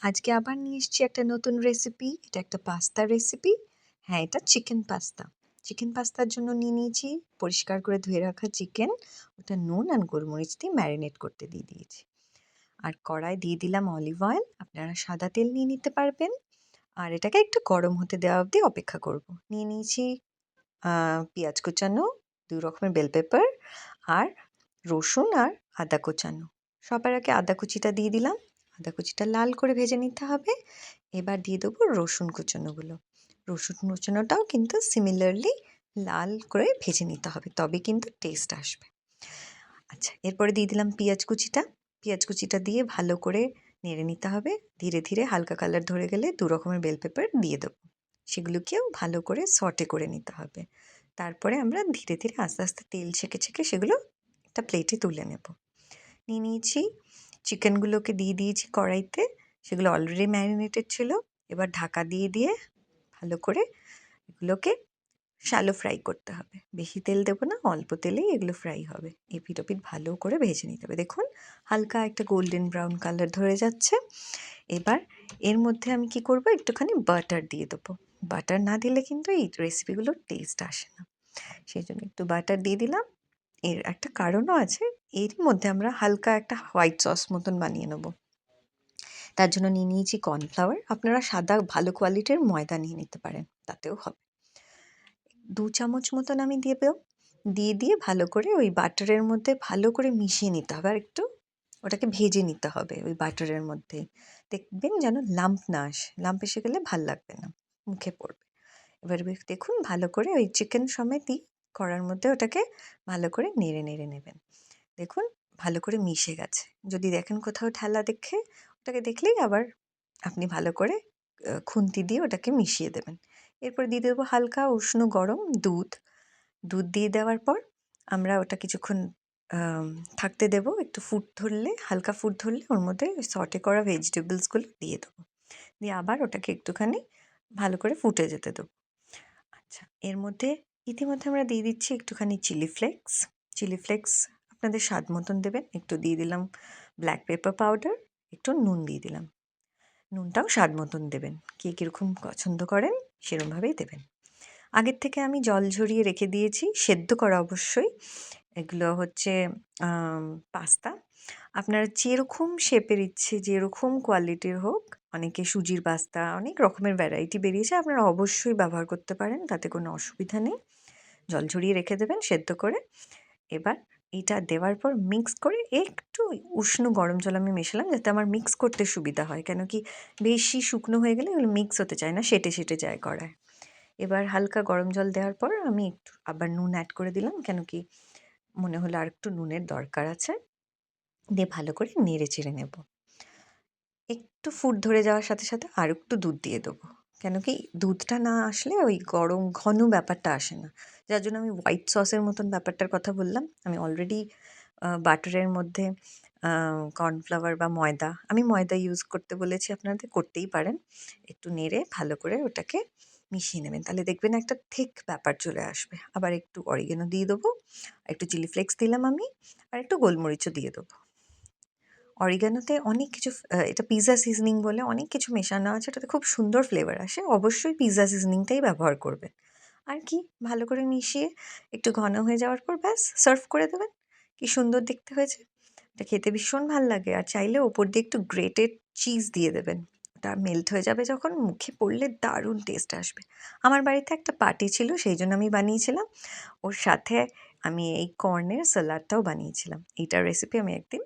আজকে আবার নিয়ে এসেছি একটা নতুন রেসিপি। এটা একটা পাস্তা রেসিপি। হ্যাঁ, এটা চিকেন পাস্তা। চিকেন পাস্তার জন্য নিয়ে নিয়েছি পরিষ্কার করে ধুয়ে রাখা চিকেন। ওটা নুন আর গোলমরিচ দিয়ে ম্যারিনেট করতে দিয়ে দিয়েছি। আর কড়ায় দিয়ে দিলাম অলিভ অয়েল। আপনারা সাদা তেল নিয়ে নিতে পারবেন। আর এটাকে একটু গরম হতে দেওয়া অবধি অপেক্ষা করব। নিয়ে নিয়েছি পেঁয়াজ কুচানো, ২ রকমের বেল পেপার আর রসুন আর আদা কুচানো। সবার আগে আদা কুচিটা দিয়ে দিলাম। আদা কুচিটা লাল করে ভেজে নিতে হবে। এবার দিয়ে দেবো রসুন কুচানোগুলো। রসুন কুচানোটাও কিন্তু সিমিলারলি লাল করে ভেজে নিতে হবে, তবে কিন্তু টেস্ট আসবে। আচ্ছা, এরপরে দিয়ে দিলাম পেঁয়াজ কুচিটা। পেঁয়াজ কুচিটা দিয়ে ভালো করে নেড়ে নিতে হবে। ধীরে ধীরে হালকা কালার ধরে গেলে ২ রকমের বেল পেপার দিয়ে দেবো। সেগুলোকেও ভালো করে সটে করে নিতে হবে। তারপরে আমরা ধীরে ধীরে আস্তে আস্তে তেল ছেঁকে ছেঁকে সেগুলো একটা প্লেটে তুলে নেব। নিয়ে নিয়েছি চিকেনগুলোকে দিয়ে দিয়েছি কড়াইতে। সেগুলো অলরেডি ম্যারিনেটেড ছিল। এবার ঢাকা দিয়ে দিয়ে ভালো করে এগুলোকে শ্যালো ফ্রাই করতে হবে। বেশি তেল দেবো না, অল্প তেলেই এগুলো ফ্রাই হবে। এপিঠ ওপিঠ ভালো করে ভেজে নিতে হবে। দেখুন হালকা একটা গোল্ডেন ব্রাউন কালার ধরে যাচ্ছে। এবার এর মধ্যে আমি কি করব, একটুখানি বাটার দিয়ে দেবো। বাটার না দিলে কিন্তু এই রেসিপিগুলোর টেস্ট আসে না। সেই জন্য একটু বাটার দিয়ে দিলাম। এর একটা কারণও আছে। এরই মধ্যে আমরা হালকা একটা হোয়াইট সস মতন বানিয়ে নেব। তার জন্য নিয়ে নিয়েছি কর্নফ্লাওয়ার। আপনারা সাদা ভালো কোয়ালিটির ময়দা নিয়ে নিতে পারেন, তাতেও হবে। ২ চামচ মতন আমি দেবো। দিয়ে ভালো করে ওই বাটারের মধ্যে ভালো করে মিশিয়ে নিতে হবে। আর একটু ওটাকে ভেজে নিতে হবে ওই বাটারের মধ্যে। দেখবেন যেন লাম্প না আসে। লাম্প এসে গেলে ভাল লাগবে না, মুখে পড়বে। এবার দেখুন ভালো করে ওই চিকেন সমেতই কড়ার মধ্যে ওটাকে ভালো করে নেড়ে নেড়ে নেবেন। দেখুন ভালো করে মিশে গেছে। যদি দেখেন কোথাও ঠেলা দেখে, ওটাকে দেখলেই আবার আপনি ভালো করে খুন্তি দিয়ে ওটাকে মিশিয়ে দেবেন। এরপর দিয়ে দেবো হালকা উষ্ণ গরম দুধ। দুধ দিয়ে দেওয়ার পর আমরা ওটা কিছুক্ষণ থাকতে দেবো। একটু ফুট ধরলে, হালকা ফুট ধরলে ওর মধ্যে সটে করা ভেজিটেবলসগুলো দিয়ে দেবো। দিয়ে আবার ওটাকে একটুখানি ভালো করে ফুটে যেতে দেবো। আচ্ছা, এর মধ্যে ইতিমধ্যে আমরা দিয়ে দিচ্ছি একটুখানি চিলি ফ্লেক্স। চিলি ফ্লেক্স আপনাদের স্বাদ মতন দেবেন। একটু দিয়ে দিলাম ব্ল্যাক পেপার পাউডার, একটু নুন দিয়ে দিলাম। নুনটাও স্বাদ মতন দেবেন। কে কীরকম পছন্দ করেন সেরমভাবেই দেবেন। আগের থেকে আমি জল ঝরিয়ে রেখে দিয়েছি, সেদ্ধ করা অবশ্যই। এগুলো হচ্ছে পাস্তা। আপনারা যেরকম শেপের ইচ্ছে, যেরকম কোয়ালিটির হোক, অনেকে সুজির পাস্তা, অনেক রকমের ভ্যারাইটি বেরিয়েছে, আপনারা অবশ্যই ব্যবহার করতে পারেন, তাতে কোনো অসুবিধা নেই। জল ঝরিয়ে রেখে দেবেন সেদ্ধ করে। এবার এটা দেওয়ার পর মিক্স করে একটু উষ্ণ গরম জল আমি মেশালাম, যাতে আমার মিক্স করতে সুবিধা হয়। কেন কি বেশি শুকনো হয়ে গেলে এগুলো মিক্স হতে চায় না, সেঁটে সেঁটে যায় কড়ায়। এবার হালকা গরম জল দেওয়ার পর আমি একটু আবার নুন অ্যাড করে দিলাম, কেন কি মনে হলো আর একটু নুনের দরকার আছে। দিয়ে ভালো করে নেড়ে চেড়ে নেব। একটু ফুট ধরে যাওয়ার সাথে সাথে আর একটু দুধ দিয়ে দেবো। কেন কি দুধটা না আসলে ওই গরম ঘন ব্যাপারটা আসে না। যার জন্য আমি হোয়াইট সসের মতন ব্যাপারটার কথা বললাম। আমি অলরেডি বাটারের মধ্যে কর্নফ্লাওয়ার বা ময়দা, আমি ময়দা ইউজ করতে বলেছি, আপনাদের করতেই পারেন। একটু নেড়ে ভালো করে ওটাকে মিশিয়ে নেবেন। তাহলে দেখবেন একটা থিক ব্যাপার চলে আসবে। আবার একটু অরিগানো দিয়ে দেবো, একটু চিলি ফ্লেক্স দিলাম আমি, আর একটু গোলমরিচও দিয়ে দেবো। অরিগানোতে অনেক কিছু এটা পিৎজা সিজনিং বলে অনেক কিছু মেশানো আছে, ওটাতে খুব সুন্দর ফ্লেভার আসে। অবশ্যই পিৎজা সিজনিংটাই ব্যবহার করবেন। আর কি ভালো করে মিশিয়ে একটু ঘন হয়ে যাওয়ার পর ব্যাস সার্ভ করে দেবেন। কি সুন্দর দেখতে হয়েছে! এটা খেতে ভীষণ ভাল লাগে। আর চাইলে ওপর দিয়ে একটু গ্রেটেড চিজ দিয়ে দেবেন। ওটা মেল্ট হয়ে যাবে যখন, মুখে পড়লে দারুণ টেস্ট আসবে। আমার বাড়িতে একটা পার্টি ছিল, সেই জন্য আমি বানিয়েছিলাম। ওর সাথে আমি এই কর্নের স্যালাডটাও বানিয়েছিলাম। এইটার রেসিপি আমি একদিন